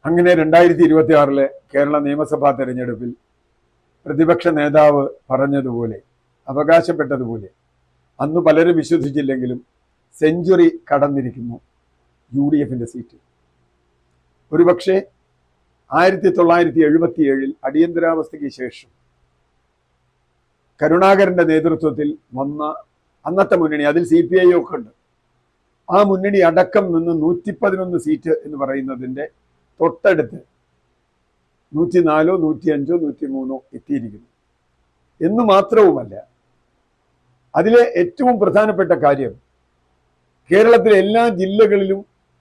അങ്ങനെ 2026 കേരള നിയമസഭാ തെരഞ്ഞെടുപ്പിൽ പ്രതിപക്ഷ നേതാവ് പറഞ്ഞതുപോലെ, അവകാശപ്പെട്ടതുപോലെ, അന്ന് പലരും വിശ്വസിച്ചില്ലെങ്കിലും സെഞ്ചുറി കടന്നിരിക്കുന്നു UDFന്റെ സീറ്റ്. ഒരുപക്ഷെ 1977 അടിയന്തരാവസ്ഥയ്ക്ക് ശേഷം കരുണാകരന്റെ നേതൃത്വത്തിൽ വന്ന അന്നത്തെ മുന്നണി, അതിൽ CPI ഒക്കെ ഉണ്ട്, ആ മുന്നണി അടക്കം നിന്ന് 111 സീറ്റ് എന്ന് പറയുന്നതിൻ്റെ തൊട്ടടുത്ത് 104, 105, 103 എത്തിയിരിക്കുന്നു എന്ന് മാത്രവുമല്ല, അതിലെ ഏറ്റവും പ്രധാനപ്പെട്ട കാര്യം കേരളത്തിലെ എല്ലാ ജില്ലകളിലും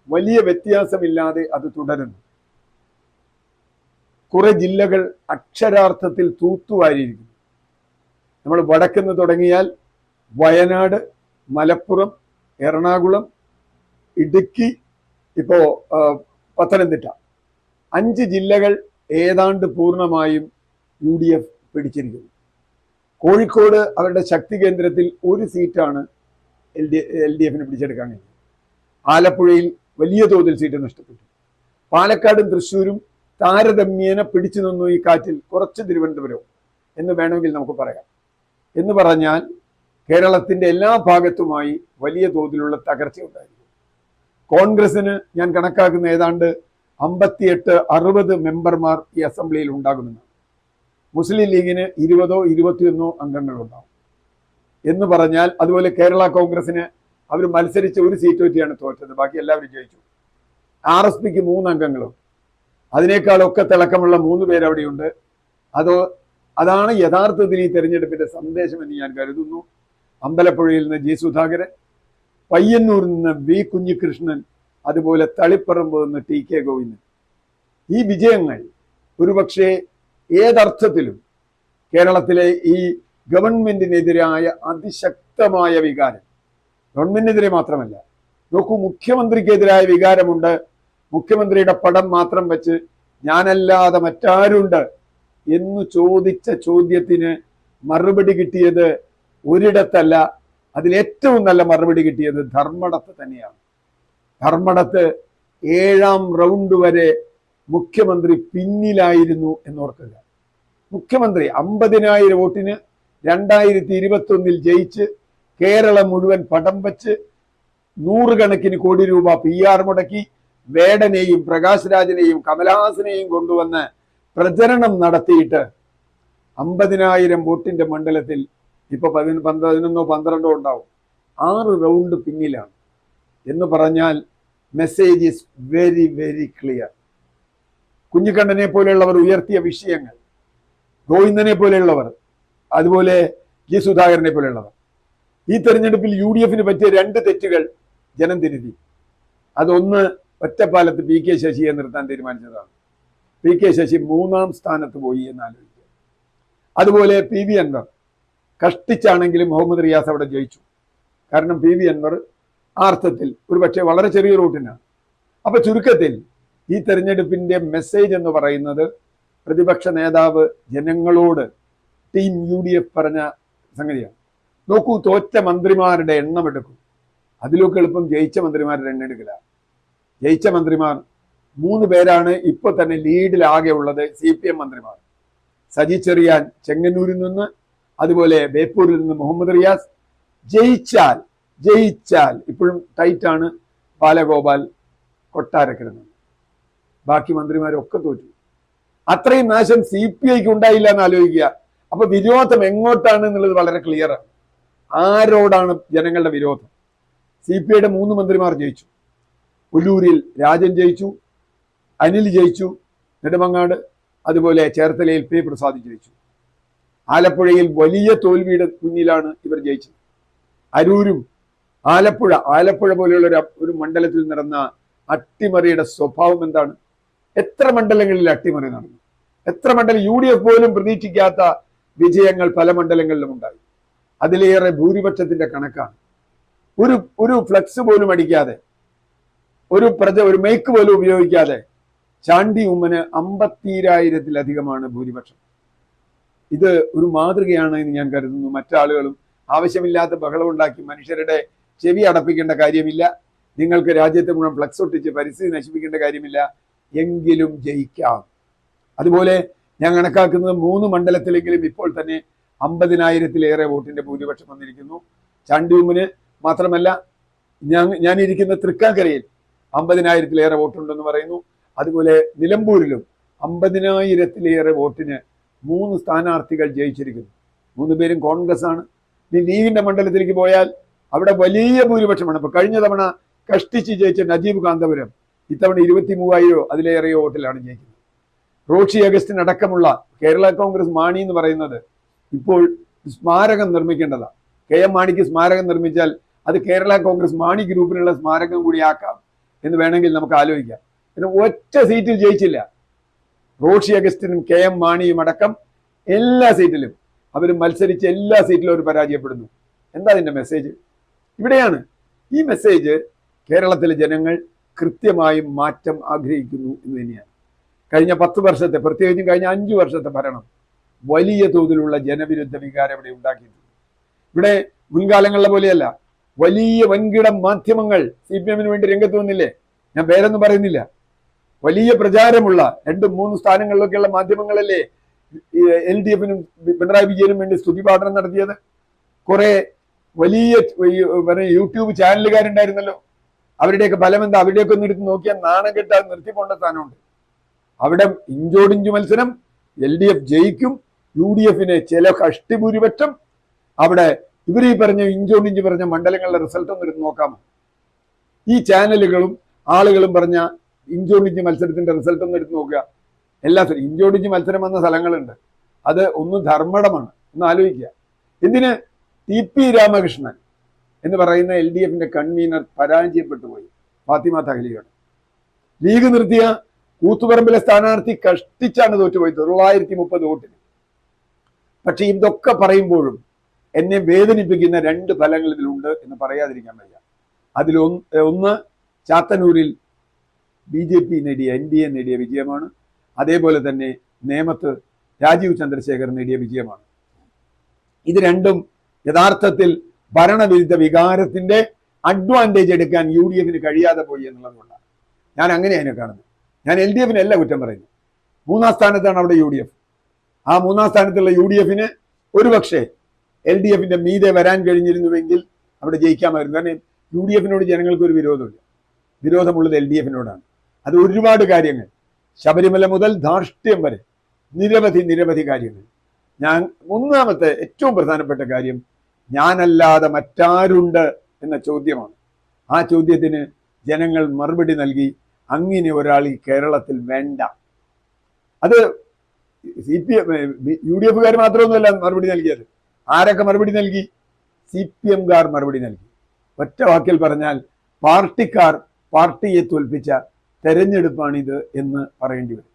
വലിയ വ്യത്യാസമില്ലാതെ അത് തുടരുന്നു. കുറെ ജില്ലകൾ അക്ഷരാർത്ഥത്തിൽ തൂത്തുവാരിയിരിക്കുന്നു. നമ്മൾ വടക്കുന്ന് തുടങ്ങിയാൽ വയനാട്, മലപ്പുറം, എറണാകുളം, ഇടുക്കി, ഇപ്പോ പത്തനംതിട്ട, 5 ജില്ലകൾ ഏതാണ്ട് പൂർണ്ണമായും UDF പിടിച്ചിരിക്കുന്നു. കോഴിക്കോട് അവരുടെ ശക്തി കേന്ദ്രത്തിൽ ഒരു സീറ്റാണ് LDFന് പിടിച്ചെടുക്കാൻ കഴിഞ്ഞത്. ആലപ്പുഴയിൽ വലിയ തോതിൽ സീറ്റ് നഷ്ടപ്പെട്ടു. പാലക്കാടും തൃശ്ശൂരും താരതമ്യേന പിടിച്ചു നിന്നു ഈ കാറ്റിൽ, കുറച്ച് തിരുവനന്തപുരവും എന്ന് വേണമെങ്കിൽ നമുക്ക് പറയാം. എന്ന് പറഞ്ഞാൽ കേരളത്തിന്റെ എല്ലാ ഭാഗത്തുമായി വലിയ തോതിലുള്ള തകർച്ച ഉണ്ടായിരുന്നു. കോൺഗ്രസിന് ഞാൻ കണക്കാക്കുന്ന ഏതാണ്ട് 58-60 മെമ്പർമാർ ഈ അസംബ്ലിയിൽ ഉണ്ടാകുമെന്നാണ്. മുസ്ലിം ലീഗിന് 20 or 21 അംഗങ്ങളുണ്ടാവും എന്ന് പറഞ്ഞാൽ, അതുപോലെ കേരള കോൺഗ്രസിന് അവർ മത്സരിച്ച ഒരു സീറ്റ് പറ്റിയാണ് തോറ്റത്, ബാക്കി എല്ലാവരും ജയിച്ചു. RSPക്ക് 3 അംഗങ്ങളും, അതിനേക്കാളൊക്കെ തിളക്കമുള്ള 3 പേര് അവിടെയുണ്ട്. അതാണ് യഥാർത്ഥത്തിൽ ഈ തെരഞ്ഞെടുപ്പിന്റെ സന്ദേശം എന്ന് ഞാൻ കരുതുന്നു. അമ്പലപ്പുഴയിൽ നിന്ന് G. സുധാകരൻ, പയ്യന്നൂരിൽ നിന്ന് V. കുഞ്ഞികൃഷ്ണൻ, അതുപോലെ തളിപ്പറമ്പ് നിന്ന് TK ഗോവിന്ദൻ. ഈ വിജയങ്ങൾ ഒരുപക്ഷെ ഏതർത്ഥത്തിലും കേരളത്തിലെ ഈ ഗവൺമെന്റിനെതിരായ അതിശക്തമായ വികാരം, ഗവൺമെന്റിനെതിരെ മാത്രമല്ല, നോക്കൂ, മുഖ്യമന്ത്രിക്കെതിരായ വികാരമുണ്ട്. മുഖ്യമന്ത്രിയുടെ പടം മാത്രം വെച്ച് ഞാനല്ലാതെ മറ്റാരുണ്ട് എന്ന് ചോദിച്ച ചോദ്യത്തിന് മറുപടി കിട്ടിയത് ഒരിടത്തല്ല, അതിലേറ്റവും നല്ല മറുപടി കിട്ടിയത് ധർമ്മടത്ത് തന്നെയാണ്. ധർമ്മടത്ത് 7ാം റൗണ്ട് വരെ മുഖ്യമന്ത്രി പിന്നിലായിരുന്നു എന്നോർക്കുക. മുഖ്യമന്ത്രി 50,000 വോട്ടിന് 2021 ജയിച്ച് കേരളം മുഴുവൻ പടം വച്ച് 100 കണക്കിന് കോടി രൂപ PR മുടക്കി വേടനെയും പ്രകാശ് രാജിനെയും കമലഹാസനെയും കൊണ്ടുവന്ന് പ്രചരണം നടത്തിയിട്ട് 50,000 വോട്ടിന്റെ മണ്ഡലത്തിൽ ഇപ്പൊ 11, 12 ഉണ്ടാവും. 6 റൗണ്ട് പിന്നിലാണ് എന്ന് പറഞ്ഞാൽ message is very very clear. കുഞ്ഞിക്കണ്ണനെ പോലെയുള്ളവർ ഉയർത്തിയ വിഷയങ്ങൾ, ഗോവിന്ദനെ പോലെയുള്ളവർ, അതുപോലെ G. സുധാകരനെ പോലെയുള്ളവർ, ഈ തെരഞ്ഞെടുപ്പിൽ UDFന് പറ്റിയ 2 തെറ്റുകൾ ജനം തിരുത്തി. അതൊന്ന്, ഒറ്റപ്പാലത്ത് PK ശശിയെ നിർത്താൻ തീരുമാനിച്ചതാണ്. PK ശശി 3ാം സ്ഥാനത്ത് പോയി എന്നാലോചിക്കുക. അതുപോലെ PV അൻവർ കഷ്ടിച്ചാണെങ്കിലും മുഹമ്മദ് റിയാസ് അവിടെ ജയിച്ചു. കാരണം PV അൻവർ അർത്ഥത്തിൽ ഒരുപക്ഷെ വളരെ ചെറിയ റൂട്ടിനാണ്. അപ്പൊ ചുരുക്കത്തിൽ ഈ തെരഞ്ഞെടുപ്പിന്റെ മെസ്സേജ് എന്ന് പറയുന്നത് പ്രതിപക്ഷ നേതാവ് ജനങ്ങളോട് ടീം UDF പറഞ്ഞ സംഗതിയാണ്. നോക്കൂ, തോറ്റ മന്ത്രിമാരുടെ എണ്ണം എടുക്കും, അതിലൊക്കെ എളുപ്പം ജയിച്ച മന്ത്രിമാരുടെ എണ്ണം എടുക്കില്ല. ജയിച്ച മന്ത്രിമാർ 3 പേരാണ് ഇപ്പൊ തന്നെ ലീഡിലാകെ ഉള്ളത്. CPM മന്ത്രിമാർ സജി ചെറിയാൻ ചെങ്ങന്നൂരിൽ നിന്ന്, അതുപോലെ ബേപ്പൂരിൽ നിന്ന് മുഹമ്മദ് റിയാസ്. ജയിച്ചാൽ ഇപ്പോഴും ടൈറ്റാണ് ബാലഗോപാൽ, കൊട്ടാരക്കര. ബാക്കി മന്ത്രിമാരൊക്കെ തോറ്റു. അത്രയും നാശം CPIക്ക് ഉണ്ടായില്ല എന്ന് ആലോചിക്കുക. അപ്പൊ വിരോധം എങ്ങോട്ടാണ് എന്നുള്ളത് വളരെ ക്ലിയറാണ്. ആരോടാണ് ജനങ്ങളുടെ വിരോധം? CPIയുടെ 3 മന്ത്രിമാർ ജയിച്ചു. പുല്ലൂരിൽ രാജൻ ജയിച്ചു, അനിൽ ജയിച്ചു, നെടുമങ്ങാട്, അതുപോലെ ചേർത്തലയിൽ P. പ്രസാദ് ജയിച്ചു. ആലപ്പുഴയിൽ വലിയ തോൽവിയുടെ മുന്നിലാണ് ഇവർ ജയിച്ചത്. അരൂരും ആലപ്പുഴ പോലെയുള്ള ഒരു മണ്ഡലത്തിൽ നടന്ന അട്ടിമറിയുടെ സ്വഭാവം എന്താണ്? എത്ര മണ്ഡലങ്ങളിൽ അട്ടിമറി നടന്നു? എത്ര മണ്ഡലം UDF പോലും പ്രതീക്ഷിക്കാത്ത വിജയങ്ങൾ പല മണ്ഡലങ്ങളിലും ഉണ്ടായി. അതിലേറെ ഭൂരിപക്ഷത്തിന്റെ കണക്കാണ്. ഒരു ഫ്ലക്സ് പോലും അടിക്കാതെ, ഒരു മൈക്ക് പോലും ഉപയോഗിക്കാതെ ചാണ്ടി ഉമ്മന് 50,000-ലധികമാണ് ഭൂരിപക്ഷം. ഇത് ഒരു മാതൃകയാണ് എന്ന് ഞാൻ കരുതുന്നു. മറ്റാളുകളും ആവശ്യമില്ലാത്ത ബഹളം ഉണ്ടാക്കി മനുഷ്യരുടെ ചെവി അടപ്പിക്കേണ്ട കാര്യമില്ല. നിങ്ങൾക്ക് രാജ്യത്തെ മുഴുവൻ ഫ്ലക്സ് ഒട്ടിച്ച് പരിസ്ഥിതി നശിപ്പിക്കേണ്ട കാര്യമില്ല. എങ്കിലും ജയിക്കാം. അതുപോലെ ഞാൻ കണക്കാക്കുന്നത് 3 മണ്ഡലത്തിലെങ്കിലും ഇപ്പോൾ തന്നെ 50,000-ലേറെ വോട്ടിന്റെ ഭൂരിപക്ഷം വന്നിരിക്കുന്നു. ചാണ്ടിയുമ്മിന് മാത്രമല്ല, ഞാനിരിക്കുന്ന തൃക്കാക്കരയിൽ 50,000-ലേറെ വോട്ടുണ്ടെന്ന് പറയുന്നു. അതുപോലെ നിലമ്പൂരിലും 50,000-ലേറെ വോട്ടിന് 3 സ്ഥാനാർത്ഥികൾ ജയിച്ചിരിക്കുന്നു. 3 പേരും കോൺഗ്രസ് ആണ്. ഇനി ലീഗിന്റെ മണ്ഡലത്തിലേക്ക് പോയാൽ അവിടെ വലിയ ഭൂരിപക്ഷമാണ്. ഇപ്പൊ കഴിഞ്ഞ തവണ കഷ്ടിച്ച് ജയിച്ച നജീബ് കാന്തപുരം ഇത്തവണ 23,000 അതിലേറെയോ വോട്ടിലാണ് ജയിക്കുന്നത്. റോഷി അഗസ്റ്റിൻ അടക്കമുള്ള കേരള കോൺഗ്രസ് മാണി എന്ന് പറയുന്നത് ഇപ്പോൾ സ്മാരകം നിർമ്മിക്കേണ്ടതാണ്. KM മാണിക്ക് സ്മാരകം നിർമ്മിച്ചാൽ അത് കേരള കോൺഗ്രസ് മാണി ഗ്രൂപ്പിനുള്ള സ്മാരകം കൂടി ആക്കാം എന്ന് വേണമെങ്കിൽ നമുക്ക് ആലോചിക്കാം. പിന്നെ ഒറ്റ സീറ്റിൽ ജയിച്ചില്ല. റോഷി അഗസ്റ്റിനും KM മാണിയും അടക്കം എല്ലാ സീറ്റിലും അവർ മത്സരിച്ച് എല്ലാ സീറ്റിലും അവർ പരാജയപ്പെടുന്നു. എന്താ അതിന്റെ മെസ്സേജ്? ഇവിടെയാണ്. ഈ മെസ്സേജ് കേരളത്തിലെ ജനങ്ങൾ കൃത്യമായും മാറ്റം ആഗ്രഹിക്കുന്നു എന്ന് തന്നെയാണ്. കഴിഞ്ഞ 10 വർഷത്തെ, പ്രത്യേകിച്ചും കഴിഞ്ഞ 5 വർഷത്തെ ഭരണം വലിയ തോതിലുള്ള ജനവിരുദ്ധ വികാരം ഇവിടെ ഉണ്ടാക്കിയിട്ടുണ്ട്. ഇവിടെ മുൻകാലങ്ങളിലെ പോലെയല്ല, വലിയ വൻകിട മാധ്യമങ്ങൾ CPM-ന് വേണ്ടി രംഗത്ത് വന്നില്ലേ? ഞാൻ പേരൊന്നും പറയുന്നില്ല. വലിയ പ്രചാരമുള്ള 2-3 സ്ഥാനങ്ങളിലൊക്കെയുള്ള മാധ്യമങ്ങളല്ലേ LDF-നും പിണറായി വിജയനും വേണ്ടി സ്തുതിപാഠനം നടത്തിയത്? കുറെ വലിയ യൂട്യൂബ് ചാനലുകാരുണ്ടായിരുന്നല്ലോ. അവരുടെയൊക്കെ ഫലം എന്താ? അവരുടെയൊക്കെ ഒന്ന് എടുത്ത് നോക്കിയാൽ നാണം കെട്ടാൻ നിർത്തിക്കൊണ്ട സ്ഥാനമുണ്ട്. അവിടെ ഇഞ്ചോടിഞ്ചു മത്സരം, LDF ജയിക്കും, UDF-ന് ചില കഷ്ടി ഭൂരിപക്ഷം. അവിടെ ഇവർ ഈ പറഞ്ഞ ഇഞ്ചോടിഞ്ചു പറഞ്ഞ മണ്ഡലങ്ങളുടെ റിസൾട്ട് ഒന്ന് എടുത്ത് നോക്കാമോ? ഈ ചാനലുകളും ആളുകളും പറഞ്ഞ ഇഞ്ചോടിഞ്ച് മത്സരത്തിന്റെ റിസൾട്ട് ഒന്ന് എടുത്ത് നോക്കുക. എല്ലാ സ്ഥലം ഇഞ്ചോടിഞ്ച് മത്സരം വന്ന സ്ഥലങ്ങളുണ്ട്. അത് ഒന്ന് ധർമ്മടമാണ്. ഒന്ന് ആലോചിക്കുക. എന്തിന് TP രാമകൃഷ്ണൻ എന്ന് പറയുന്ന LDF-ന്റെ കൺവീനർ പരാജയപ്പെട്ടു പോയി, ഫാത്തിമ തഹ്ലിയോട്. ലീഗ് നിർത്തിയ കൂത്തുപറമ്പിലെ സ്ഥാനാർത്ഥി കഷ്ടിച്ചാണ് തോറ്റുപോയി 930 വോട്ടിന്. പക്ഷെ ഇതൊക്കെ പറയുമ്പോഴും എന്നെ വേദനിപ്പിക്കുന്ന 2 ഫലങ്ങൾ ഇതിലുണ്ട് എന്ന് പറയാതിരിക്കാൻ വയ്യ. അതിലൊന്ന് ചാത്തന്നൂരിൽ BJP നേടിയ, NDA നേടിയ വിജയമാണ്. അതേപോലെ തന്നെ നേമത്ത് രാജീവ് ചന്ദ്രശേഖർ നേടിയ വിജയമാണ്. ഇത് രണ്ടും യഥാർത്ഥത്തിൽ ഭരണവിരുദ്ധ വികാരത്തിന്റെ അഡ്വാൻറ്റേജ് എടുക്കാൻ UDF-ന് കഴിയാതെ പോയി എന്നുള്ളതുകൊണ്ടാണ് ഞാൻ അങ്ങനെ അതിനെ കാണുന്നത്. ഞാൻ LDF-ന് അല്ല കുറ്റം പറയുന്നു. 3-ാം സ്ഥാനത്താണ് അവിടെ UDF. ആ 3-ാം സ്ഥാനത്തുള്ള UDF-ന് ഒരുപക്ഷെ LDF-ന്റെ മീതെ വരാൻ കഴിഞ്ഞിരുന്നുവെങ്കിൽ അവിടെ ജയിക്കാമായിരുന്നു. കാരണം UDF-നോട് ജനങ്ങൾക്ക് ഒരു വിരോധമില്ല. വിരോധമുള്ളത് LDF-നോടാണ്. അത് ഒരുപാട് കാര്യങ്ങൾ, ശബരിമല മുതൽ ധാർഷ്ട്യം വരെ നിരവധി കാര്യങ്ങൾ. ഞാൻ ഒന്നാമത്തെ ഏറ്റവും പ്രധാനപ്പെട്ട കാര്യം, ഞാനല്ലാതെ മറ്റാരുണ്ട് എന്ന ചോദ്യമാണ്. ആ ചോദ്യത്തിന് ജനങ്ങൾ മറുപടി നൽകി. അങ്ങനെ ഒരാൾ ഈ കേരളത്തിൽ വേണ്ട. അത് UDF-കാർ മാത്രമൊന്നുമല്ല മറുപടി നൽകിയത്. ആരൊക്കെ മറുപടി നൽകി? CPM-കാർ മറുപടി നൽകി. ഒറ്റ വാക്കിൽ പറഞ്ഞാൽ പാർട്ടിക്കാർ പാർട്ടിയെ തോൽപ്പിച്ച തെരഞ്ഞെടുപ്പാണിത് എന്ന് പറയേണ്ടി വരും.